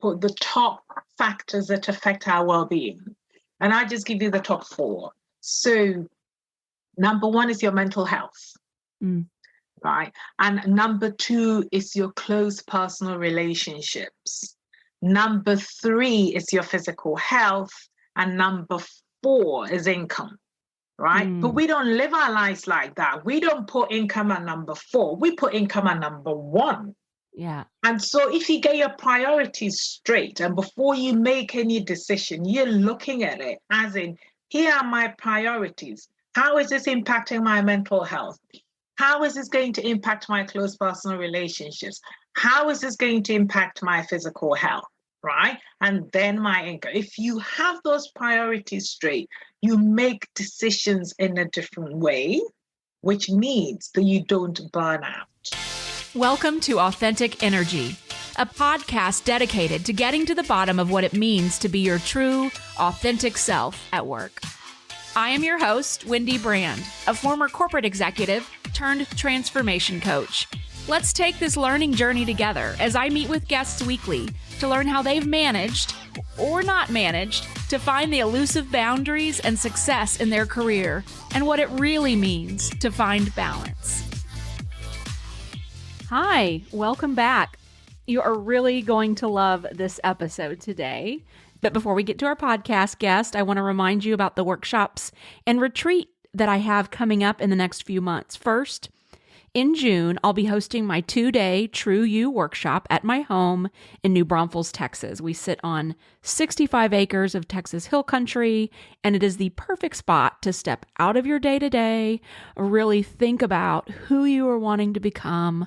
put the top factors that affect our well-being. And I just give you the top 4. So number 1 is your mental health, right? And number 2 is your close personal relationships. Number 3 is your physical health. And number 4 is income, right? But we don't live our lives like that. We don't put income at number 4. We put income at number 1. Yeah. And so if you get your priorities straight, and before you make any decision, you're looking at it as in, here are my priorities. How is this impacting my mental health? How is this going to impact my close personal relationships? How is this going to impact my physical health, right? And then my income. If you have those priorities straight, you make decisions in a different way, which means that you don't burn out. Welcome to Authentic Energy, a podcast dedicated to getting to the bottom of what it means to be your true, authentic self at work. I am your host, Wendy Brand, a former corporate executive turned transformation coach. Let's take this learning journey together as I meet with guests weekly to learn how they've managed, or not managed, to find the elusive boundaries and success in their career and what it really means to find balance. Hi, welcome back. You are really going to love this episode today. But before we get to our podcast guest, I want to remind you about the workshops and retreat that I have coming up in the next few months. First, in June, I'll be hosting my 2-day True You workshop at my home in New Braunfels, Texas. We sit on 65 acres of Texas hill country, and it is the perfect spot to step out of your day-to-day, really think about who you are wanting to become.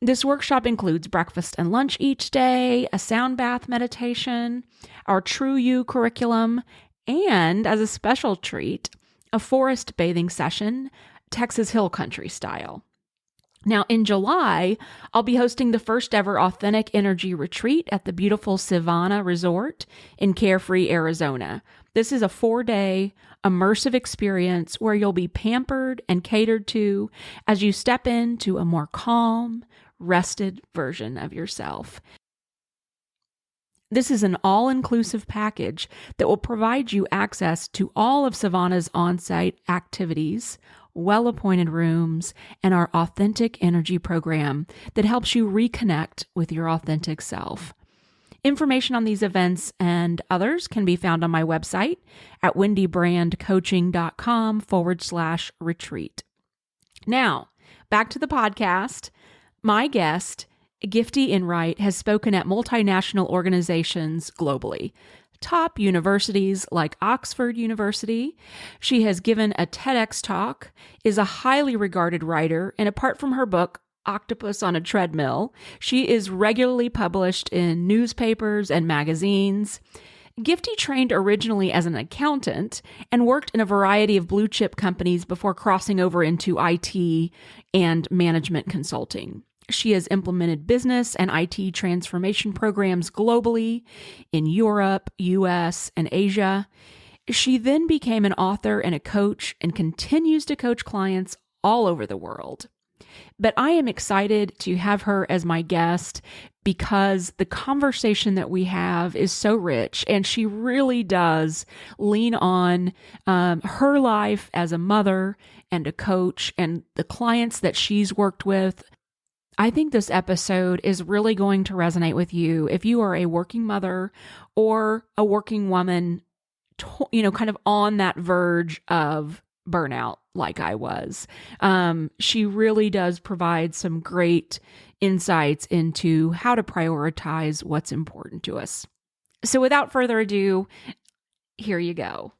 This workshop includes breakfast and lunch each day, a sound bath meditation, our True You curriculum, and as a special treat, a forest bathing session, Texas hill country style. Now, in July, I'll be hosting the first ever Authentic Energy Retreat at the beautiful Savannah Resort in Carefree, Arizona. This is a 4-day immersive experience where you'll be pampered and catered to as you step into a more calm, rested version of yourself. This is an all-inclusive package that will provide you access to all of Savannah's on-site activities, well-appointed rooms, and our Authentic Energy program that helps you reconnect with your authentic self. Information on these events and others can be found on my website at wendybrandcoaching.com/retreat. Now, back to the podcast. My guest, Gifty Enright, has spoken at multinational organizations globally. Top universities like Oxford University. She has given a TEDx talk, is a highly regarded writer, and apart from her book, Octopus on a Treadmill, she is regularly published in newspapers and magazines. Gifty trained originally as an accountant and worked in a variety of blue chip companies before crossing over into IT and management consulting. She has implemented business and IT transformation programs globally in Europe, US, and Asia. She then became an author and a coach and continues to coach clients all over the world. But I am excited to have her as my guest because the conversation that we have is so rich, and she really does lean on her life as a mother and a coach and the clients that she's worked with. I think this episode is really going to resonate with you if you are a working mother or a working woman, kind of on that verge of burnout like I was. She really does provide some great insights into how to prioritize what's important to us. So without further ado, here you go.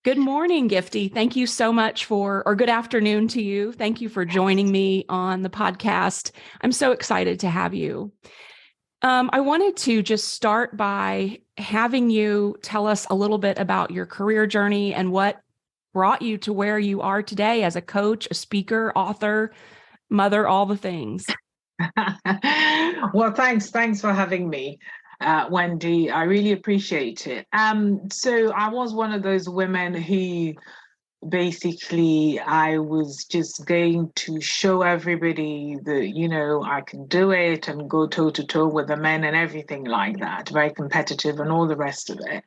Good morning, Gifty. Thank you so much or good afternoon to you. Thank you for joining me on the podcast. I'm so excited to have you. I wanted to just start by having you tell us a little bit about your career journey and what brought you to where you are today as a coach, a speaker, author, mother, all the things. Well, thanks for having me. Wendy, I really appreciate it. So I was one of those women who basically I was just going to show everybody that, I can do it and go toe to toe with the men and everything like that, very competitive and all the rest of it.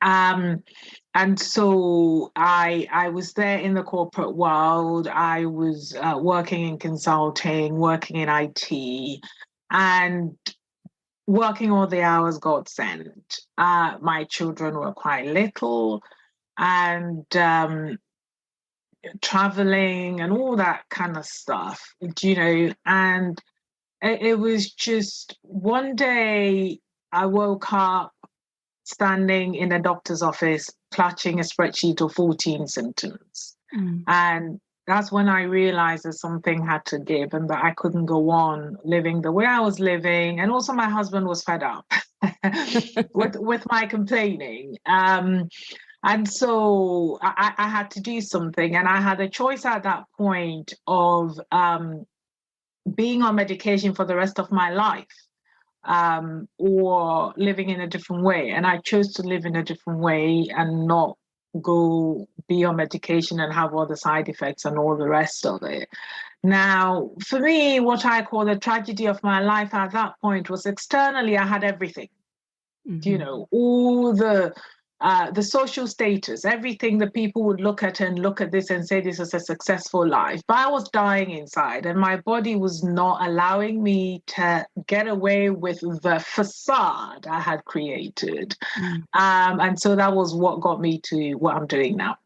And so I was there in the corporate world. I was working in consulting, working in IT, and working all the hours God sent. My children were quite little, and traveling and all that kind of stuff, and it was just one day I woke up standing in a doctor's office, clutching a spreadsheet of 14 symptoms. And that's when I realized that something had to give and that I couldn't go on living the way I was living. And also my husband was fed up with my complaining. And so I had to do something. And I had a choice at that point of being on medication for the rest of my life, or living in a different way. And I chose to live in a different way and not go be on medication and have all the side effects and all the rest of it. Now, for me, what I call the tragedy of my life at that point was externally, I had everything, all the social status, everything that people would look at this and say this is a successful life. But I was dying inside, and my body was not allowing me to get away with the facade I had created. And so that was what got me to what I'm doing now.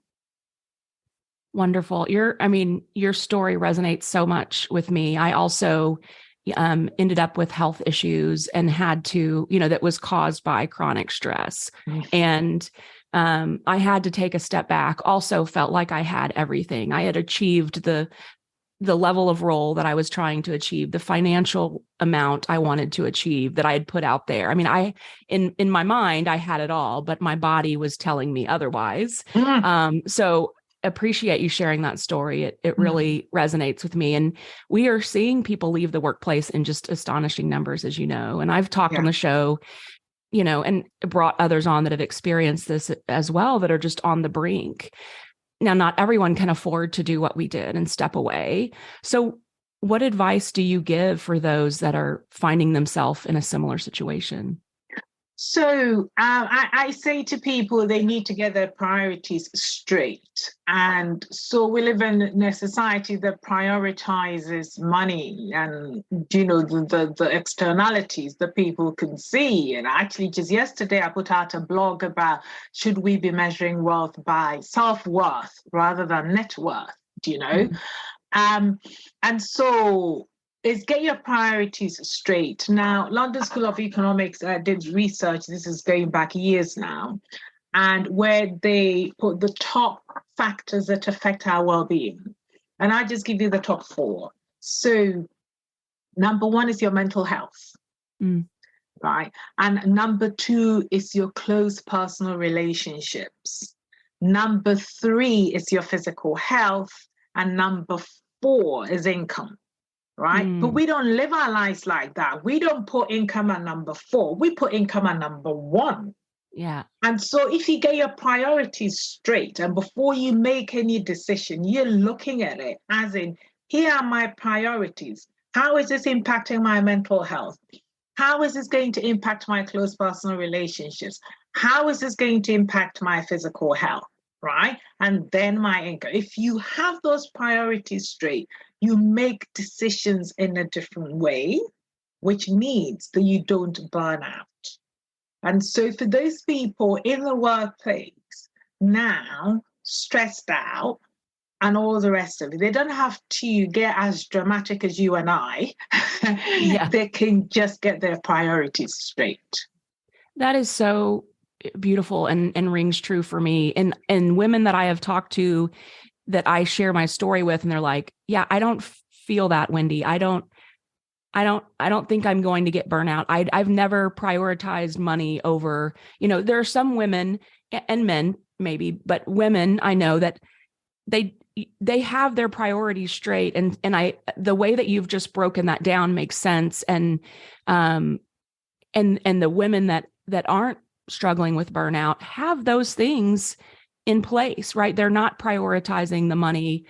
Wonderful. Your story resonates so much with me. I also ended up with health issues and had to, that was caused by chronic stress. And I had to take a step back. Also felt like I had everything. I had achieved the level of role that I was trying to achieve, the financial amount I wanted to achieve that I had put out there. I mean, in my mind, I had it all, but my body was telling me otherwise. So appreciate you sharing that story. It really resonates with me. And we are seeing people leave the workplace in just astonishing numbers, as you know. And I've talked on the show, and brought others on that have experienced this as well, that are just on the brink. Now, not everyone can afford to do what we did and step away. So what advice do you give for those that are finding themselves in a similar situation? So I say to people, they need to get their priorities straight. And so we live in a society that prioritizes money and, the externalities that people can see. And actually, just yesterday, I put out a blog about should we be measuring wealth by self-worth rather than net worth, And so is get your priorities straight. Now, London School of Economics did research, this is going back years now, and where they put the top factors that affect our well-being. And I just give you the top 4. So number 1 is your mental health, right? And number 2 is your close personal relationships. Number 3 is your physical health. And number 4 is income. Right? But we don't live our lives like that. We don't put income at number 4. We put income at number 1. Yeah. And so if you get your priorities straight, and before you make any decision, you're looking at it as in, here are my priorities. How is this impacting my mental health? How is this going to impact my close personal relationships? How is this going to impact my physical health? Right? And then my income. If you have those priorities straight, you make decisions in a different way, which means that you don't burn out. And so for those people in the workplace now, stressed out and all the rest of it, they don't have to get as dramatic as you and I. They can just get their priorities straight. That is so beautiful and rings true for me. And women that I have talked to that I share my story with, and they're like, yeah, I don't feel that, Wendy. I don't think I'm going to get burnout. I've never prioritized money over, there are some women and men maybe, but women I know that they have their priorities straight. And the way that you've just broken that down makes sense. And the women that aren't struggling with burnout have those things in place, right? They're not prioritizing the money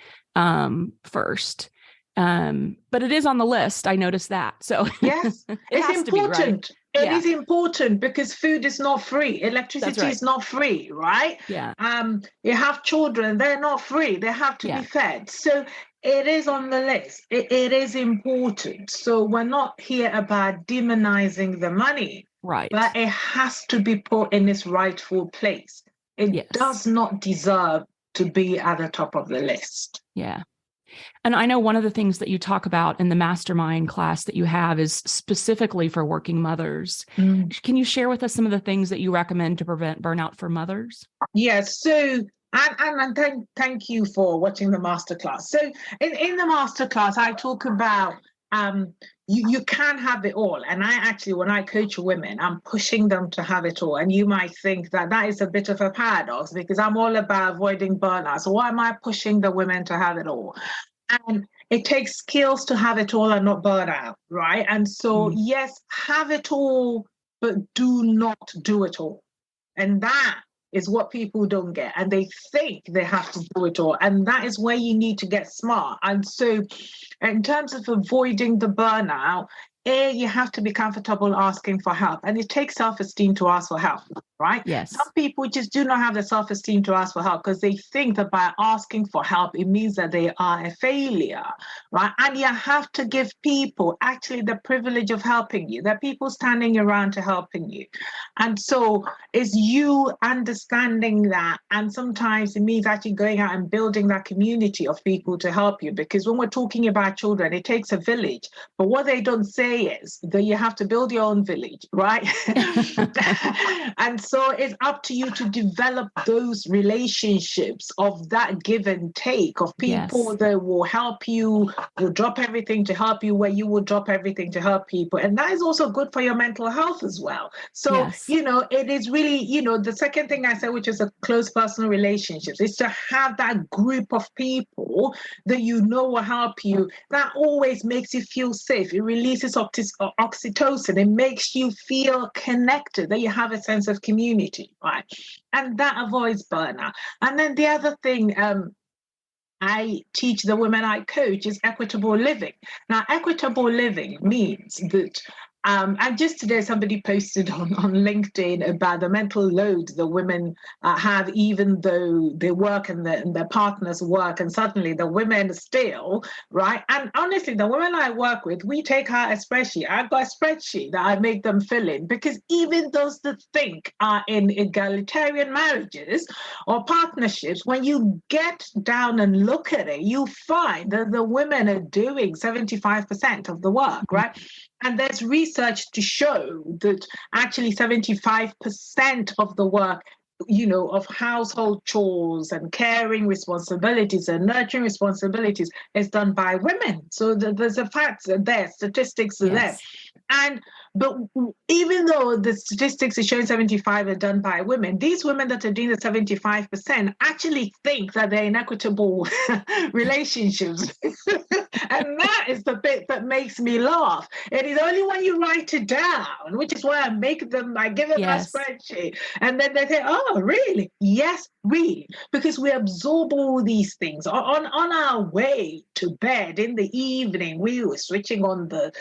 first. But it is on the list. I noticed that. So yes, it's important. It Yeah. is important because food is not free. Electricity is not free, right? Yeah. You have children, they're not free. They have to be fed. So it is on the list. It is important. So we're not here about demonizing the money, right? But it has to be put in its rightful place. It does not deserve to be at the top of the list. Yeah. And I know one of the things that you talk about in the mastermind class that you have is specifically for working mothers. Can you share with us some of the things that you recommend to prevent burnout for mothers? Yes. So, and thank you for watching the masterclass. So in the masterclass, I talk about you can have it all. And I actually, when I coach women, I'm pushing them to have it all. And you might think that that is a bit of a paradox because I'm all about avoiding burnout. So why am I pushing the women to have it all? And it takes skills to have it all and not burn out, right? And so, yes, have it all, but do not do it all. And that is what people don't get. And they think they have to do it all. And that is where you need to get smart. And so, in terms of avoiding the burnout, you have to be comfortable asking for help. And it takes self-esteem to ask for help, right? Yes. Some people just do not have the self-esteem to ask for help because they think that by asking for help, it means that they are a failure, right? And you have to give people actually the privilege of helping you. There are people standing around to helping you. And so it's you understanding that. And sometimes it means actually going out and building that community of people to help you. Because when we're talking about children, it takes a village. But what they don't say is that you have to build your own village, right? And so it's up to you to develop those relationships of that give and take of people that will help you, will drop everything to help you, where you will drop everything to help people. And that is also good for your mental health as well. So, it is really, the second thing I said, which is a close personal relationships, is to have that group of people that will help you. That always makes you feel safe. It releases oxytocin. It makes you feel connected, that you have a sense of community, right? And that avoids burnout. And then the other thing I teach the women I coach is equitable living. Now, equitable living means that and just today, somebody posted on LinkedIn about the mental load the women have, even though they work and their partners work, and suddenly the women still, right? And honestly, the women I work with, we take out a spreadsheet. I've got a spreadsheet that I make them fill in, because even those that think are in egalitarian marriages or partnerships, when you get down and look at it, you find that the women are doing 75% of the work, right? And there's research to show that actually 75% of the work, of household chores and caring responsibilities and nurturing responsibilities is done by women. So there's a fact there, statistics are there. But even though the statistics are showing 75 are done by women, these women that are doing the 75% actually think that they're in equitable relationships. And that is the bit that makes me laugh. It is only when you write it down, which is why I give them a spreadsheet. And then they say, oh, really? Yes, really. Because we absorb all these things. On our way to bed in the evening, we were switching on the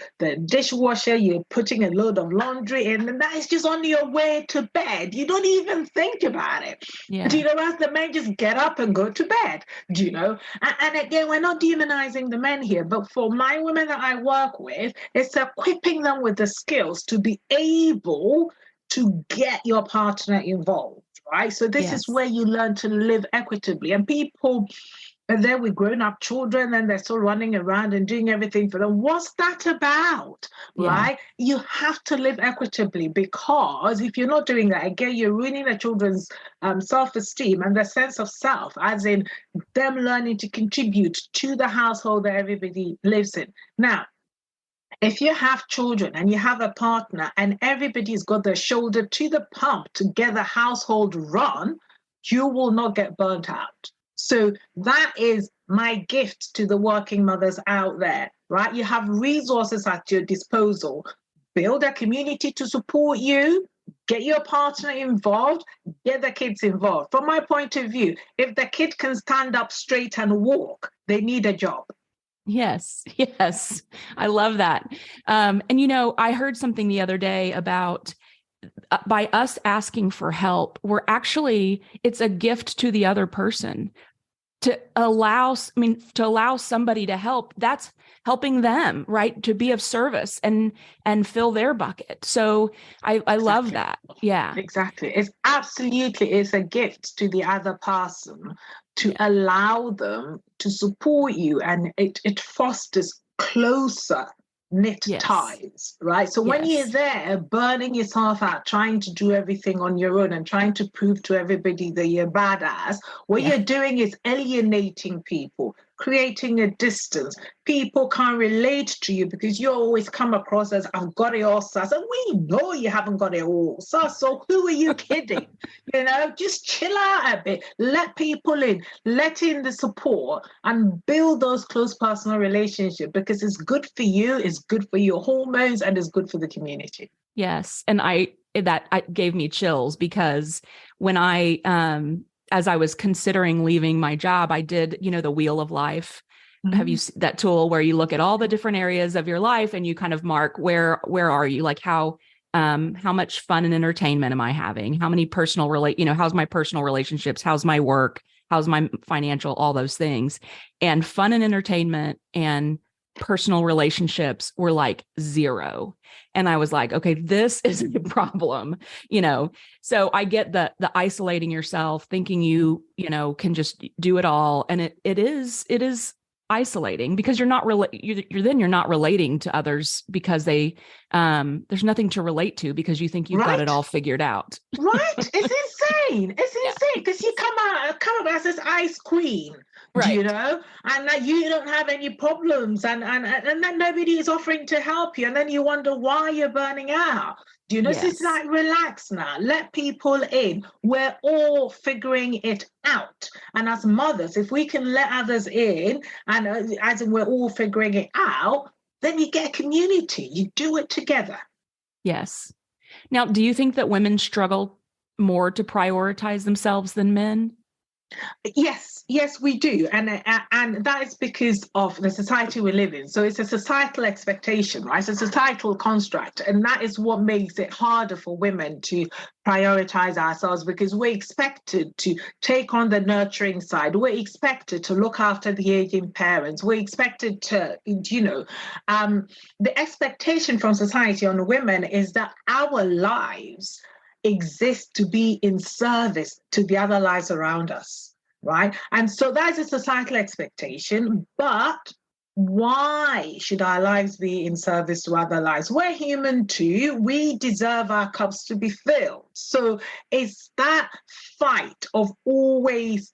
dishwasher, you're putting a load of laundry in, and that is just on your way to bed. You don't even think about it. Yeah. As the men just get up and go to bed, And again, we're not demonizing the men here, but for my women that I work with, it's equipping them with the skills to be able to get your partner involved, right? So this is where you learn to live equitably. And people, and then with grown-up children, and they're still running around and doing everything for them. What's that about, right? You have to live equitably, because if you're not doing that, again, you're ruining the children's self-esteem and their sense of self, as in them learning to contribute to the household that everybody lives in. Now, if you have children and you have a partner and everybody's got their shoulder to the pump to get the household run, you will not get burnt out. So that is my gift to the working mothers out there, right? You have resources at your disposal. Build a community to support you, Get your partner involved, get the kids involved. From my point of view, if the kid can stand up straight and walk, they need a job. Yes. Yes. I love that. And, I heard something the other day about by us asking for help, it's a gift to the other person to allow somebody to help. That's helping them, right? To be of service and fill their bucket. So I love that. Yeah. Exactly. It's a gift to the other person to allow them to support you, and it fosters closer knit ties, right? So when you're there burning yourself out, trying to do everything on your own and trying to prove to everybody that you're badass, what you're doing is alienating people, creating a distance. People can't relate to you because you always come across as, I've got it all sus. And we know you haven't got it all sus. So who are you kidding? Just chill out a bit. Let people in. Let in the support and build those close personal relationships, because it's good for you, it's good for your hormones, and it's good for the community. Yes. And that gave me chills, because when as I was considering leaving my job, I did, the Wheel of Life. Mm-hmm. Have you seen that tool where you look at all the different areas of your life and you kind of mark where are you? Like how much fun and entertainment am I having? How many how's my personal relationships? How's my work? How's my financial, all those things. And fun and entertainment and personal relationships were like 0. And I was like, okay, this is a problem, So I get the isolating yourself, thinking you can just do it all. And it is isolating, because you're not relating to others, because they there's nothing to relate to, because you think you've got it all figured out. Right. It's insane. It's insane, because you come up as this ice queen. Right. And that you don't have any problems, and then nobody is offering to help you, and then you wonder why you're burning out. So it's like, relax now, let people in. We're all figuring it out. And as mothers, if we can let others in, and as in we're all figuring it out, then you get a community. You do it together. Yes. Now, do you think that women struggle more to prioritize themselves than men? Yes, we do. And that is because of the society we live in. So it's a societal expectation, right? It's a societal construct. And that is what makes it harder for women to prioritize ourselves, because we're expected to take on the nurturing side. We're expected to look after the aging parents. We're expected to, the expectation from society on women is that our lives exist to be in service to the other lives around us, right? And so that's a societal expectation. But why should our lives be in service to other lives? We're human too. We deserve our cups to be filled. So it's that fight of always,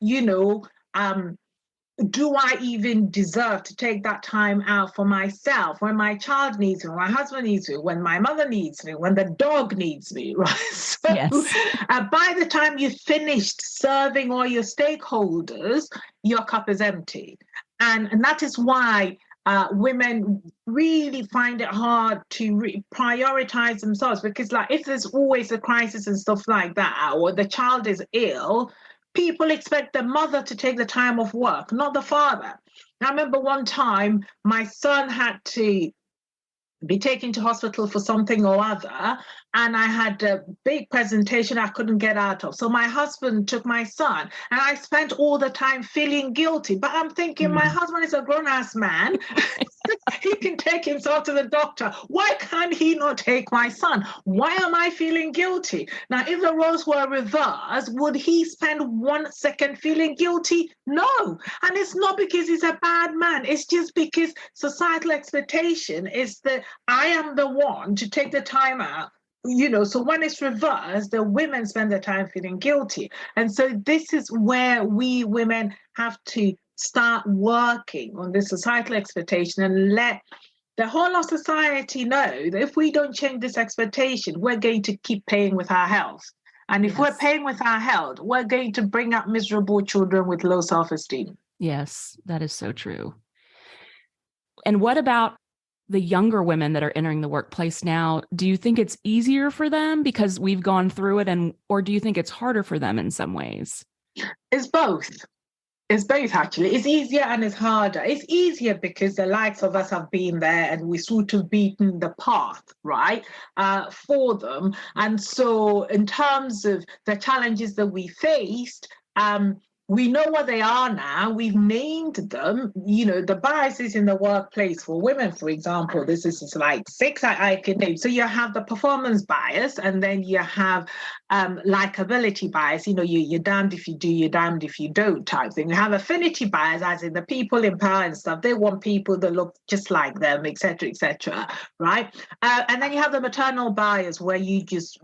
do I even deserve to take that time out for myself when my child needs me, when my husband needs me, when my mother needs me, when the dog needs me, right? So by the time you've finished serving all your stakeholders, your cup is empty. And that is why women really find it hard to prioritize themselves, because if there's always a crisis and stuff like that, or the child is ill, people expect the mother to take the time off work, not the father. I remember one time my son had to be taken to hospital for something or other, and I had a big presentation I couldn't get out of. So my husband took my son, and I spent all the time feeling guilty. But I'm thinking, my husband is a grown-ass man. He can take himself to the doctor. Why can't he not take my son? Why am I feeling guilty? Now, if the roles were reversed, would he spend 1 second feeling guilty? No. And it's not because he's a bad man. It's just because societal expectation is that I am the one to take the time out. So when it's reversed, the women spend their time feeling guilty. And so this is where we women have to start working on this societal expectation and let the whole of society know that if we don't change this expectation, we're going to keep paying with our health. And if we're paying with our health, we're going to bring up miserable children with low self-esteem. Yes, that is so true. And what about the younger women that are entering the workplace now, do you think it's easier for them because we've gone through it, or do you think it's harder for them in some ways? It's both. It's both, actually. It's easier and it's harder. It's easier because the likes of us have been there and we sort of beaten the path, right, for them. And so in terms of the challenges that we faced, we know what they are now. We've named them. The biases in the workplace for women, for example, this is like 6 I can name. So you have the performance bias, and then you have likability bias. You're damned if you do, you're damned if you don't type thing. You have affinity bias, as in the people in power and stuff. They want people that look just like them, etc., right? And then you have the maternal bias, where you just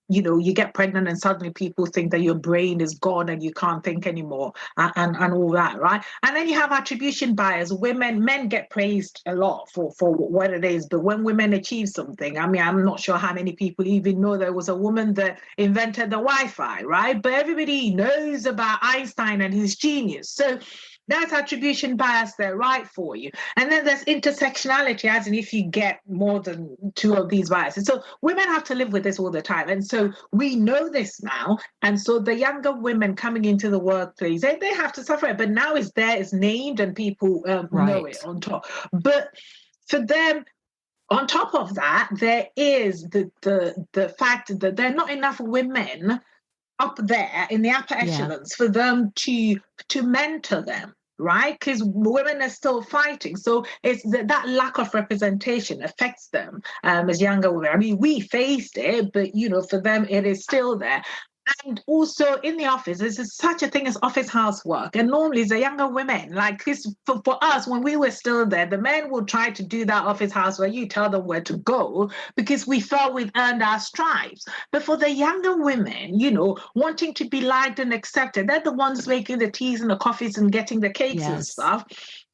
you get pregnant and suddenly people think that your brain is gone and you can't think anymore, and all that, right? And then you have attribution bias. Men get praised a lot for what it is, but when women achieve something, I mean, I'm not sure how many people even know there was a woman that invented the Wi-Fi, right? But everybody knows about Einstein and his genius. So that's attribution bias there, right, for you. And then there's intersectionality, as in if you get more than 2 of these biases. So women have to live with this all the time. And so we know this now. And so the younger women coming into the workplace, they have to suffer it. But now it's there, it's named, and people know it on top. But for them, on top of that, there is the fact that there are not enough women up there in the upper echelons for them to mentor them, right? Because women are still fighting. So it's that lack of representation affects them as younger women. I mean, we faced it, but for them it is still there. And also in the office, there's such a thing as office housework. And normally the younger women, like this, for us, when we were still there, the men would try to do that office housework. You tell them where to go because we felt we'd earned our stripes. But for the younger women, wanting to be liked and accepted, they're the ones making the teas and the coffees and getting the cakes and stuff.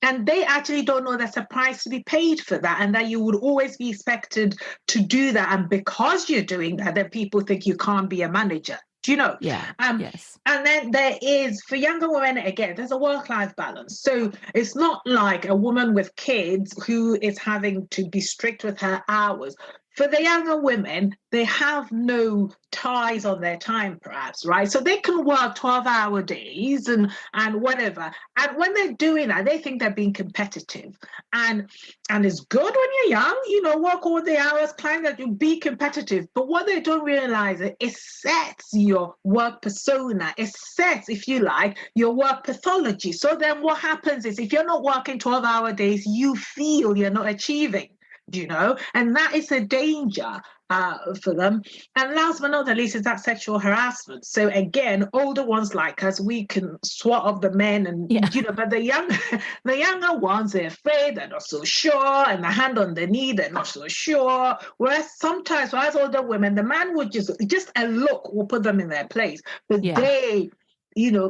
And they actually don't know there's a price to be paid for that, and that you would always be expected to do that. And because you're doing that, then people think you can't be a manager. Do you know? Yes. And then there is, for younger women, again, there's a work-life balance. So it's not like a woman with kids who is having to be strict with her hours. For the younger women, they have no ties on their time, perhaps, right? So they can work 12-hour days and whatever. And when they're doing that, they think they're being competitive. And it's good when you're young, work all the hours, climb that, you be competitive. But what they don't realize is it sets your work persona. It sets, if you like, your work pathology. So then what happens is if you're not working 12-hour days, you feel you're not achieving. And that is a danger for them. And last but not the least is that sexual harassment. So again, older ones like us, we can swat off the men and but the younger ones, they're afraid, they're not so sure, and the hand on the knee, they're not so sure. Whereas sometimes, as older women, the man would just a look will put them in their place, but they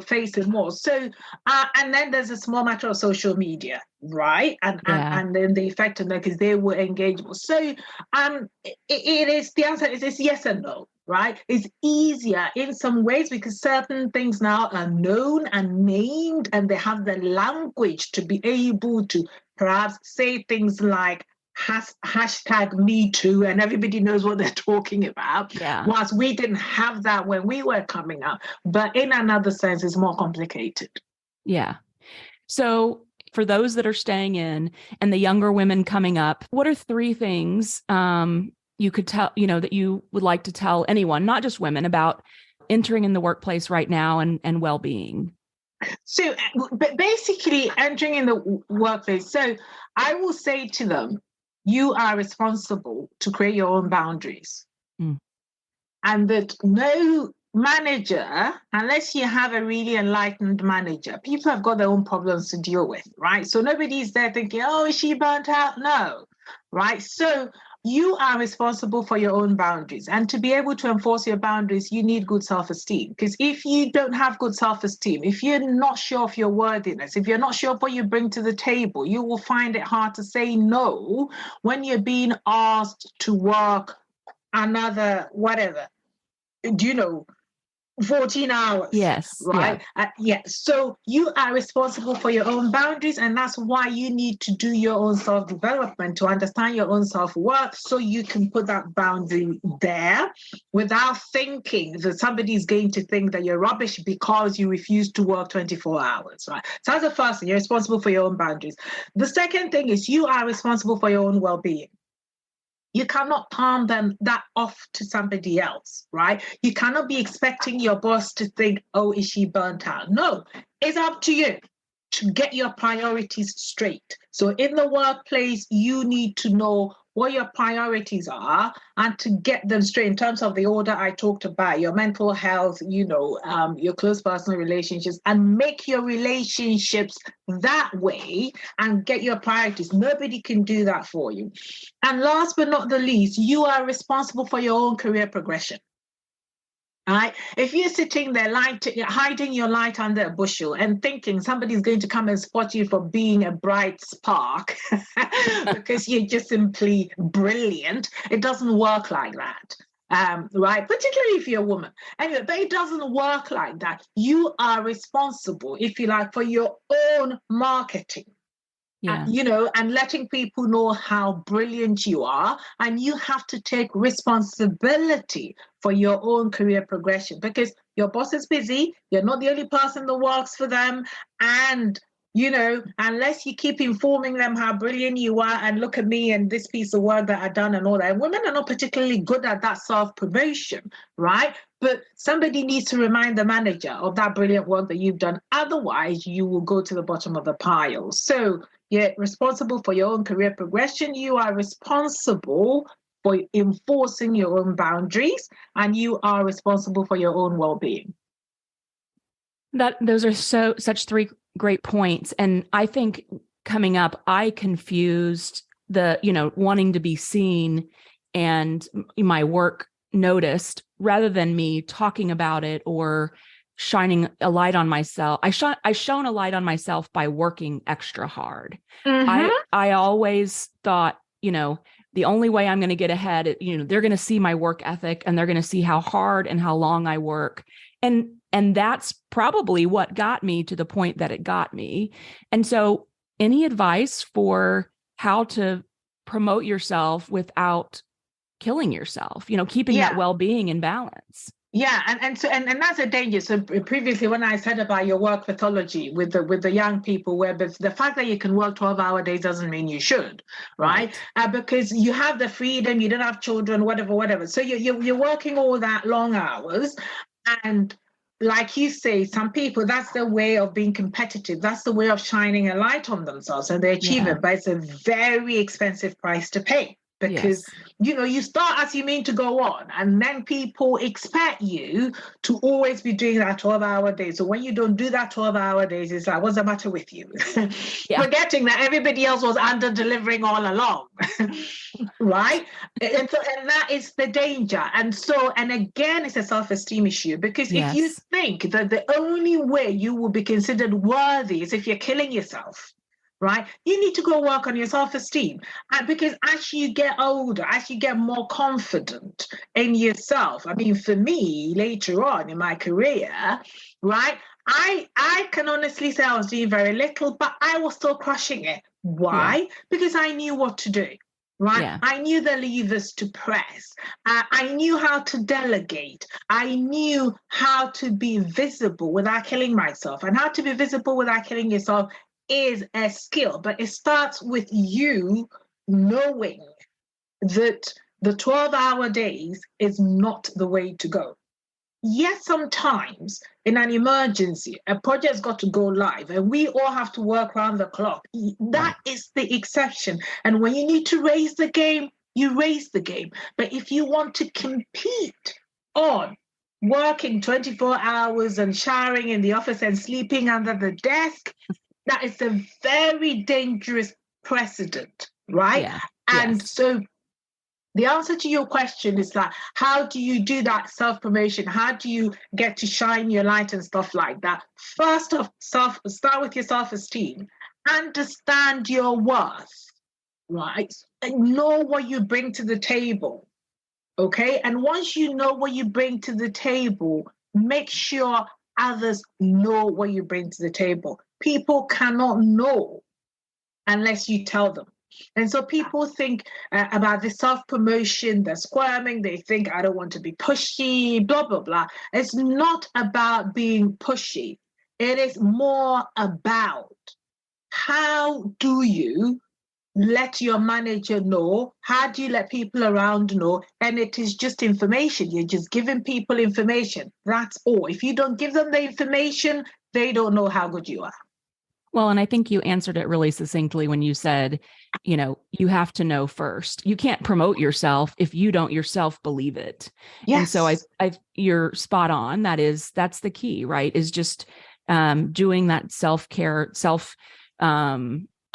face it more. So and then there's a small matter of social media, right? And then the effect on that, because they were engageable. So it is, the answer is yes and no, right? It's easier in some ways because certain things now are known and named, and they have the language to be able to perhaps say things like hashtag me too, and everybody knows what they're talking about. Whilst we didn't have that when we were coming up, but in another sense it's more complicated. So for those that are staying in and the younger women coming up, what are 3 things you could tell, that you would like to tell anyone, not just women, about entering in the workplace right now and well-being? So basically entering in the workplace, so I will say to them, you are responsible to create your own boundaries. And that no manager, unless you have a really enlightened manager, people have got their own problems to deal with, right? So nobody's there thinking, oh, is she burnt out? No, right? So you are responsible for your own boundaries. And to be able to enforce your boundaries, you need good self-esteem. Because if you don't have good self-esteem, if you're not sure of your worthiness, if you're not sure of what you bring to the table, you will find it hard to say no when you're being asked to work another whatever, 14 hours. Yes. Right. Yeah. So you are responsible for your own boundaries. And that's why you need to do your own self-development to understand your own self-worth, so you can put that boundary there without thinking that somebody's going to think that you're rubbish because you refuse to work 24 hours. Right. So that's the first thing. You're responsible for your own boundaries. The second thing is you are responsible for your own well-being. You cannot palm that off to somebody else, right? You cannot be expecting your boss to think, oh, is she burnt out? No, it's up to you to get your priorities straight. So in the workplace, you need to know what your priorities are and to get them straight in terms of the order I talked about, your mental health, your close personal relationships, and make your relationships that way and get your priorities. Nobody can do that for you. And last but not the least, you are responsible for your own career progression. Right? If you're sitting there hiding your light under a bushel and thinking somebody's going to come and spot you for being a bright spark because you're just simply brilliant, it doesn't work like that. Right? Particularly if you're a woman. Anyway, but it doesn't work like that. You are responsible, if you like, for your own marketing. Yeah. And letting people know how brilliant you are. And you have to take responsibility for your own career progression, because your boss is busy. You're not the only person that works for them. And, unless you keep informing them how brilliant you are and look at me and this piece of work that I've done and all that. And women are not particularly good at that self-promotion, right? But somebody needs to remind the manager of that brilliant work that you've done. Otherwise, you will go to the bottom of the pile. So you're responsible for your own career progression. You are responsible for enforcing your own boundaries, and you are responsible for your own well-being. Those are such three great points. And I think coming up, I confused the, wanting to be seen and my work noticed rather than me talking about it or shining a light on myself. I shone a light on myself by working extra hard. Mm-hmm. I always thought, the only way I'm going to get ahead, they're going to see my work ethic and they're going to see how hard and how long I work. And that's probably what got me to the point that it got me. And so any advice for how to promote yourself without killing yourself, keeping that well-being in balance? Yeah, and that's a danger. So previously, when I said about your work pathology with the young people, where the fact that you can work 12-hour days doesn't mean you should, right? Because you have the freedom, you don't have children, whatever. So you're working all that long hours, and like you say, some people, that's their way of being competitive. That's the way of shining a light on themselves, and they achieve it. But it's a very expensive price to pay. Because, you start as you mean to go on, and then people expect you to always be doing that 12-hour day. So when you don't do that 12-hour days, it's like, what's the matter with you? Forgetting that everybody else was under-delivering all along, right? And that is the danger. And again, it's a self-esteem issue, because if you think that the only way you will be considered worthy is if you're killing yourself, right? You need to go work on your self-esteem. Because as you get older, as you get more confident in yourself, I mean, for me, later on in my career, right, I can honestly say I was doing very little, but I was still crushing it. Why? Because I knew what to do. Right? I knew the levers to press. I knew how to delegate. I knew how to be visible without killing myself. And how to be visible without killing yourself is a skill, but it starts with you knowing that the 12-hour days is not the way to go. Yes, sometimes in an emergency, a project's got to go live and we all have to work around the clock. That is the exception. And when you need to raise the game, you raise the game. But if you want to compete on working 24 hours and showering in the office and sleeping under the desk, that is a very dangerous precedent, right? And so the answer to your question is that, how do you do that self-promotion? How do you get to shine your light and stuff like that? First off, start with your self-esteem. Understand your worth, right? And know what you bring to the table, okay? And once you know what you bring to the table, make sure others know what you bring to the table. People cannot know unless you tell them. And so people think about the self-promotion, they're squirming, they think, I don't want to be pushy, blah, blah, blah. It's not about being pushy. It is more about how do you let your manager know? How do you let people around know? And it is just information. You're just giving people information. That's all. If you don't give them the information, they don't know how good you are. Well, and I think you answered it really succinctly when you said, you have to know first. You can't promote yourself if you don't yourself believe it. Yes. And so you're spot on. That's the key, right? Is just doing that self-care,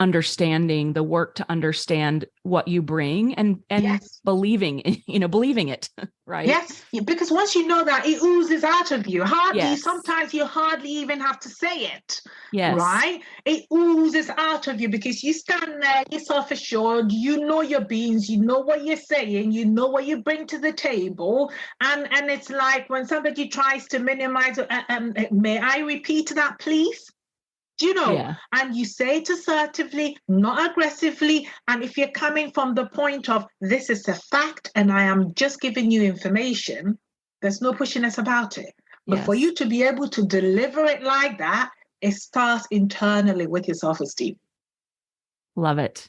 understanding the work to understand what you bring and yes. believing it, right? Yes, because once you know that, it oozes out of you. Yes. Sometimes you hardly even have to say it. Yes. Right? It oozes out of you because you stand there, you're self-assured, you know your beans, you know what you're saying, you know what you bring to the table. And it's like when somebody tries to minimize, may I repeat that, please? Yeah. And you say it assertively, not aggressively. And if you're coming from the point of, this is a fact and I am just giving you information, there's no pushiness about it. But Yes. for you to be able to deliver it like that, it starts internally with your self-esteem. Love it.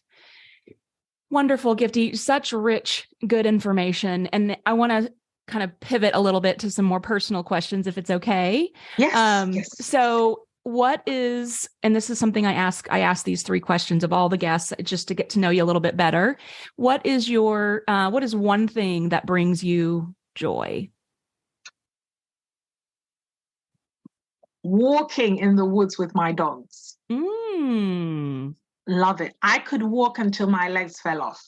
Wonderful, Gifty. Such rich, good information. And I want to kind of pivot a little bit to some more personal questions, if it's okay. Yes. Yes. So what is, and this is something I ask these 3 questions of all the guests just to get to know you a little bit better. What is one thing that brings you joy? Walking in the woods with my dogs. Love it. I could walk until my legs fell off.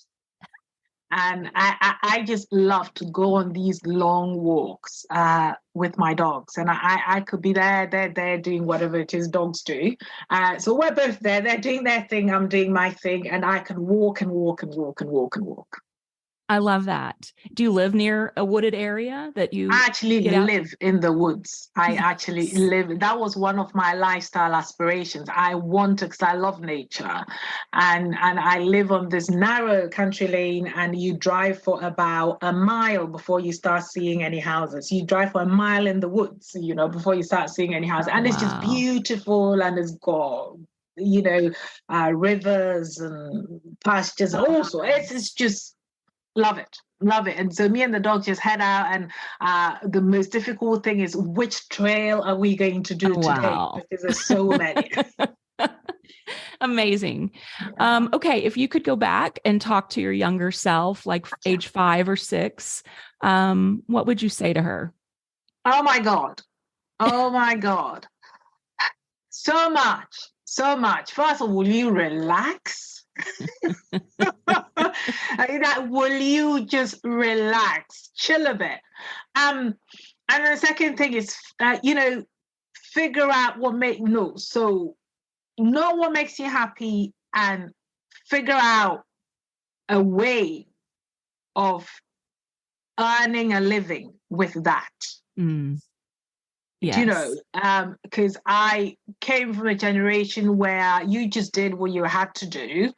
And I just love to go on these long walks with my dogs. And I could be there, they're doing whatever it is dogs do. So we're both there. They're doing their thing, I'm doing my thing. And I can walk and walk and walk and walk and walk. I love that. Do you live near a wooded area that you I actually live in the woods. I actually live. That was one of my lifestyle aspirations. I want to, because I love nature. And I live on this narrow country lane, and you drive for about a mile before you start seeing any houses. You drive for a mile in the woods, before you start seeing any houses. And it's just beautiful, and it's got, rivers and pastures also. It's just, love it. And so me and the dog just head out, and the most difficult thing is, which trail are we going to do today? Because there's so many. Amazing. Okay, if you could go back and talk to your younger self, like age 5 or 6, what would you say to her? Oh my God. So much. First of all, will you relax? Will you just relax, chill a bit? And the second thing is, figure out what know what makes you happy, and figure out a way of earning a living with that. Yes. Because I came from a generation where you just did what you had to do,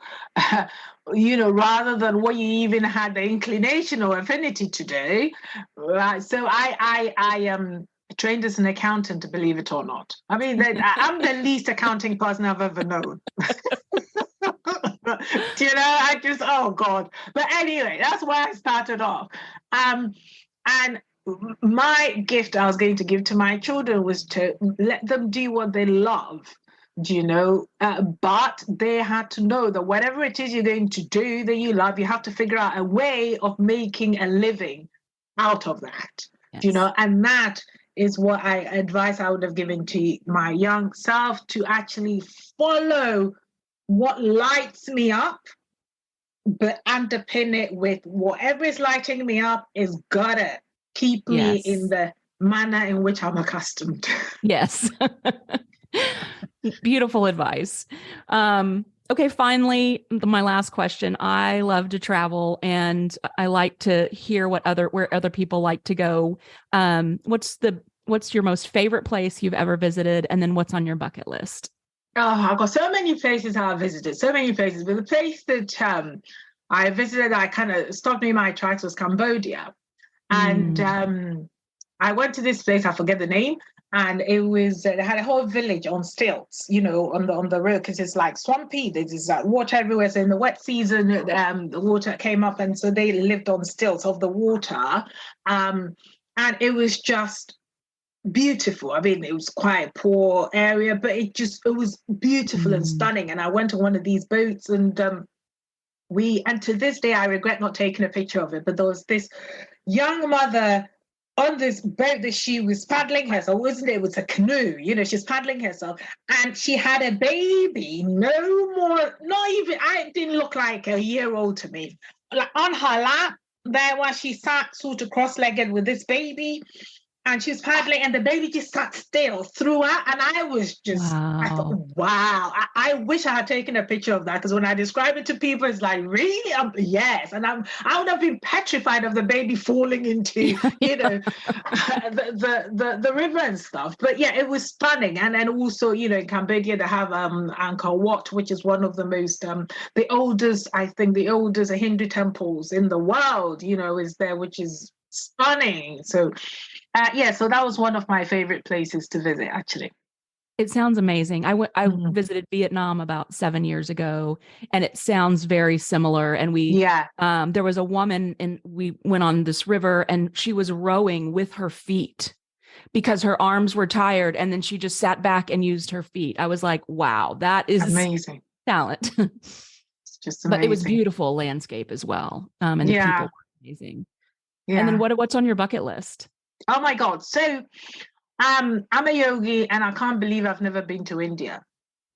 rather than what you even had the inclination or affinity to do. So I am trained as an accountant, believe it or not. I mean, I'm the least accounting person I've ever known. Oh God. But anyway, that's where I started off. And my gift I was going to give to my children was to let them do what they love, but they had to know that whatever it is you're going to do that you love, you have to figure out a way of making a living out of that. Yes. And that is what advice I would have given to my young self, to actually follow what lights me up, but underpin it with whatever is lighting me up is gotta keep me in the manner in which I'm accustomed. Yes. Beautiful advice. Okay, finally, my last question. I love to travel, and I like to hear where other people like to go. What's what's your most favorite place you've ever visited? And then what's on your bucket list? Oh, I've got so many places I've visited, so many places. But the place that I visited, I kind of stopped me in my tracks was Cambodia. And I went to this place, I forget the name, and it had a whole village on stilts, on the road, because it's like swampy. There's water everywhere. So in the wet season, the water came up, and so they lived on stilts of the water. And it was just beautiful. I mean, it was quite a poor area, but it was beautiful and stunning. And I went on one of these boats, and to this day, I regret not taking a picture of it, but there was this young mother on this boat that she was paddling herself, wasn't it? It was a canoe, she's paddling herself, and she had a baby, no more, not even, it didn't look like a year old to me, like on her lap, there while she sat sort of cross-legged with this baby, and she was paddling, and the baby just sat still throughout. And I was just, I thought, wow, I wish I had taken a picture of that, because when I describe it to people, it's like, really? Yes. And I would have been petrified of the baby falling into, the river and stuff. But yeah, it was stunning. And then also, in Cambodia, they have Angkor Wat, which is one of the most, the oldest Hindu temples in the world, is there, which is stunning. So so that was one of my favorite places to visit, actually. It sounds amazing. I visited Vietnam about 7 years ago, and it sounds very similar. And there was a woman, and we went on this river, and she was rowing with her feet because her arms were tired, and then she just sat back and used her feet. I was like, wow, that is amazing talent. It's just amazing. But it was beautiful landscape as well. And the people were amazing. Yeah. And then what's on your bucket list? Oh my God. So I'm a yogi, and I can't believe I've never been to India.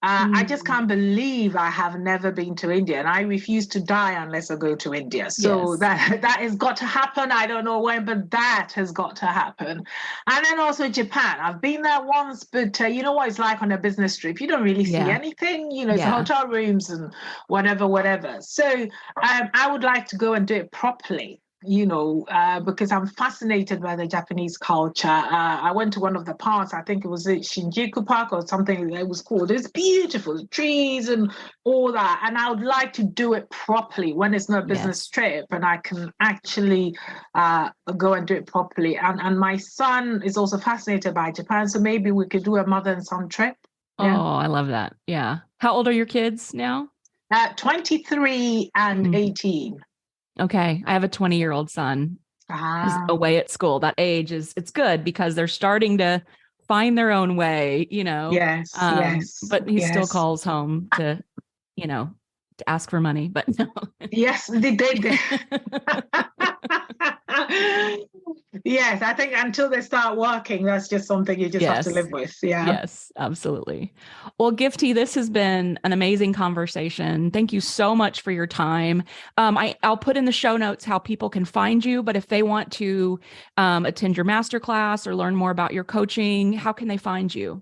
I just can't believe I have never been to India, and I refuse to die unless I go to India. So that has got to happen. I don't know when, but that has got to happen. And then also Japan. I've been there once, but you know what it's like on a business trip. You don't really see anything, it's hotel rooms and whatever. So I would like to go and do it properly. Because I'm fascinated by the Japanese culture. I went to one of the parks, I think it was at Shinjuku Park or something it was called. It's beautiful, the trees and all that. And I would like to do it properly when it's not a business trip, and I can actually go and do it properly. And my son is also fascinated by Japan, so maybe we could do a mother and son trip. Yeah. Oh, I love that. Yeah. How old are your kids now? 23 and 18. Okay. I have a 20-year-old son away at school. That age it's good because they're starting to find their own way, Yes. But he still calls home to ask for money, but no. Yes, they did. Yes, I think until they start working, that's just something you just have to live with. Yeah. Yes, absolutely. Well, Gifty, this has been an amazing conversation. Thank you so much for your time. I'll put in the show notes how people can find you, but if they want to attend your masterclass or learn more about your coaching, how can they find you?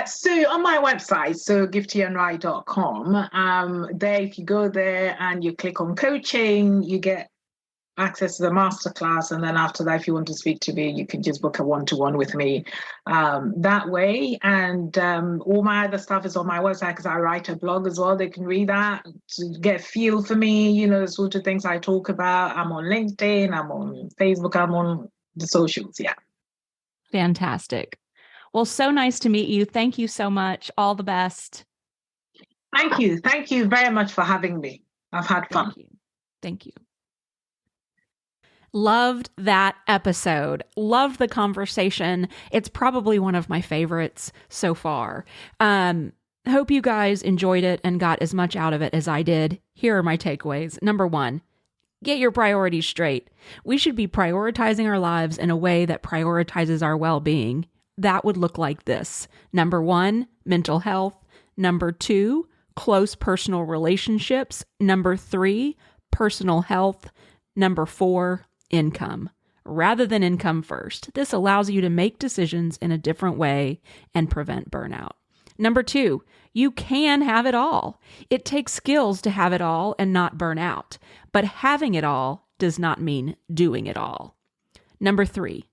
So on my website, so giftyenright.com, there, if you go there and you click on coaching, you get access to the masterclass. And then after that, if you want to speak to me, you can just book a one-to-one with me that way. And all my other stuff is on my website because I write a blog as well. They can read that to get a feel for me, the sort of things I talk about. I'm on LinkedIn, I'm on Facebook, I'm on the socials. Yeah. Fantastic. Well, so nice to meet you. Thank you so much. All the best. Thank you. Thank you very much for having me. I've had fun. Thank you. Loved that episode. Loved the conversation. It's probably one of my favorites so far. Hope you guys enjoyed it and got as much out of it as I did. Here are my takeaways. Number 1, get your priorities straight. We should be prioritizing our lives in a way that prioritizes our well-being. That would look like this. Number 1, mental health. Number 2, close personal relationships. Number 3, personal health. Number 4, income. Rather than income first. This allows you to make decisions in a different way and prevent burnout. Number 2, you can have it all. It takes skills to have it all and not burn out. But having it all does not mean doing it all. Number 3,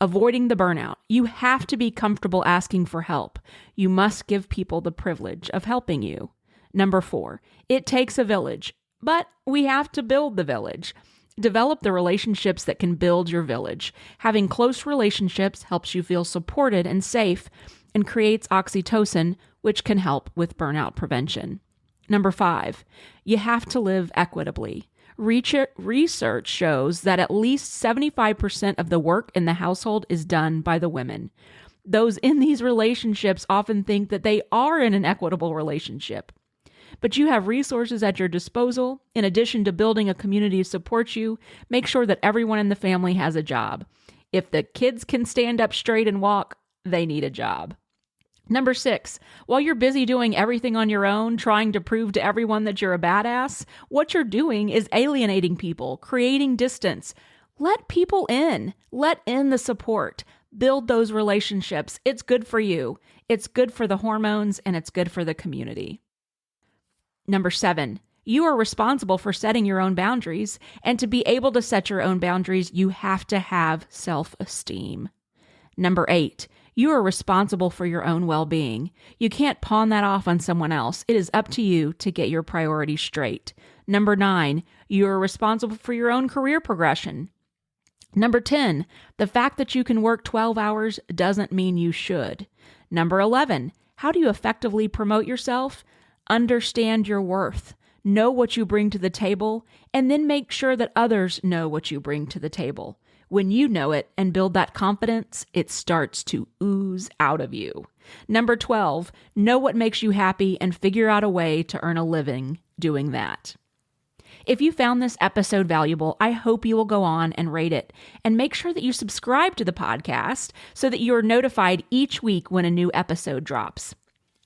Avoiding the burnout. You have to be comfortable asking for help. You must give people the privilege of helping you. Number 4, it takes a village, but we have to build the village. Develop the relationships that can build your village. Having close relationships helps you feel supported and safe and creates oxytocin, which can help with burnout prevention. Number 5, you have to live equitably. Research shows that at least 75% of the work in the household is done by the women. Those in these relationships often think that they are in an equitable relationship. But you have resources at your disposal. In addition to building a community to support you, make sure that everyone in the family has a job. If the kids can stand up straight and walk, they need a job. Number 6, while you're busy doing everything on your own, trying to prove to everyone that you're a badass, what you're doing is alienating people, creating distance. Let people in. Let in the support. Build those relationships. It's good for you. It's good for the hormones, and it's good for the community. Number 7, you are responsible for setting your own boundaries, and to be able to set your own boundaries, you have to have self-esteem. Number 8, you are responsible for your own well-being. You can't pawn that off on someone else. It is up to you to get your priorities straight. Number 9, you are responsible for your own career progression. Number 10, the fact that you can work 12 hours doesn't mean you should. Number 11, how do you effectively promote yourself? Understand your worth. Know what you bring to the table, and then make sure that others know what you bring to the table. When you know it and build that confidence, it starts to ooze out of you. Number 12, know what makes you happy and figure out a way to earn a living doing that. If you found this episode valuable, I hope you will go on and rate it and make sure that you subscribe to the podcast so that you are notified each week when a new episode drops.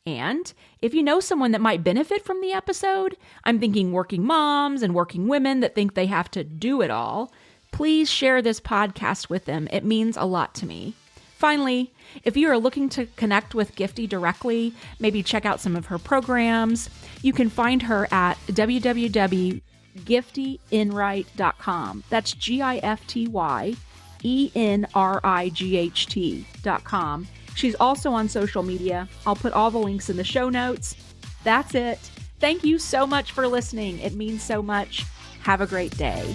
And if you know someone that might benefit from the episode, I'm thinking working moms and working women that think they have to do it all, please share this podcast with them. It means a lot to me. Finally, if you are looking to connect with Gifty directly, maybe check out some of her programs, you can find her at www.giftyenright.com. That's GIFTYENRIGHT.com. She's also on social media. I'll put all the links in the show notes. That's it. Thank you so much for listening. It means so much. Have a great day.